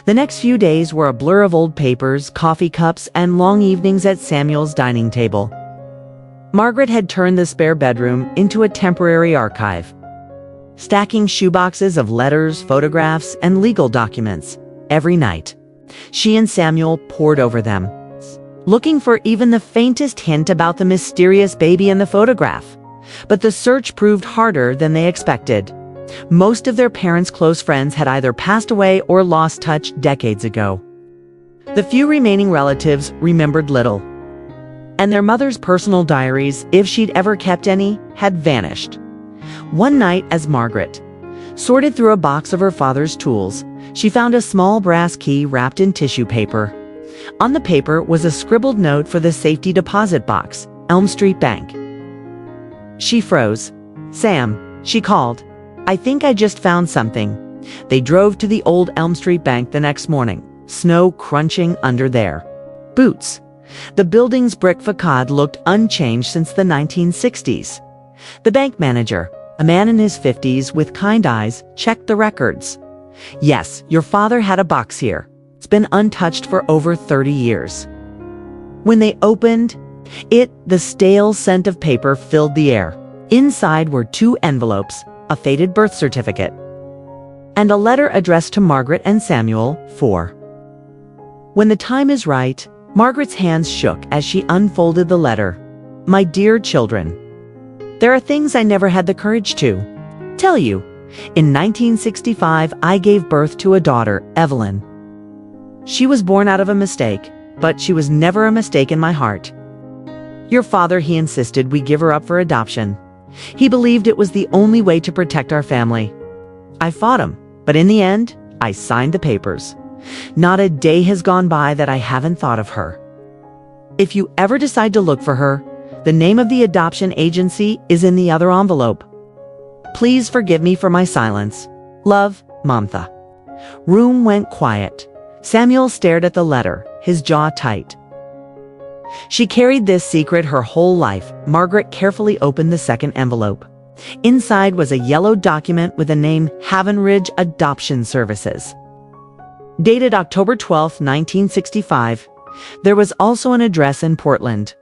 The next few days were a blur of old papers, coffee cups, and long evenings at Samuel's dining table. Margaret had turned the spare bedroom into a temporary archive, stacking shoeboxes of letters, photographs, and legal documents. Every night, she and Samuel pored over them, looking for even the faintest hint about the mysterious baby in the photograph. But the search proved harder than they expected. Most of their parents' close friends had either passed away or lost touch decades ago. The few remaining relatives remembered little, and their mother's personal diaries, if she'd ever kept any, had vanished. One night, as Margaret sorted through a box of her father's tools, she found a small brass key wrapped in tissue paper. On the paper was a scribbled note for the safety deposit box, Elm Street Bank. She froze. "Sam," she called. "I think I just found something." They drove to the old Elm Street Bank the next morning, snow crunching under their boots. The building's brick facade looked unchanged since the 1960s. The bank manager, a man in his 50s with kind eyes, checked the records. "Yes, your father had a box here. It's been untouched for over 30 years." When they opened it, the stale scent of paper filled the air. Inside were 2 envelopes, a faded birth certificate, and a letter addressed to Margaret and Samuel, 4. When the time is right, Margaret's hands shook as she unfolded the letter. "My dear children, there are things I never had the courage to tell you. In 1965, I gave birth to a daughter, Evelyn. She was born out of a mistake, but she was never a mistake in my heart. Your father, he insisted we give her up for adoption. He believed it was the only way to protect our family. I fought him, but in the end, I signed the papers. Not a day has gone by that I haven't thought of her. If you ever decide to look for her, the name of the adoption agency is in the other envelope. Please forgive me for my silence. Love, Mamtha." Room went quiet. Samuel stared at the letter, his jaw tight. She carried this secret her whole life. Margaret carefully opened the second envelope. Inside was a yellow document with the name Haven Ridge Adoption Services. Dated October 12, 1965, there was also an address in Portland.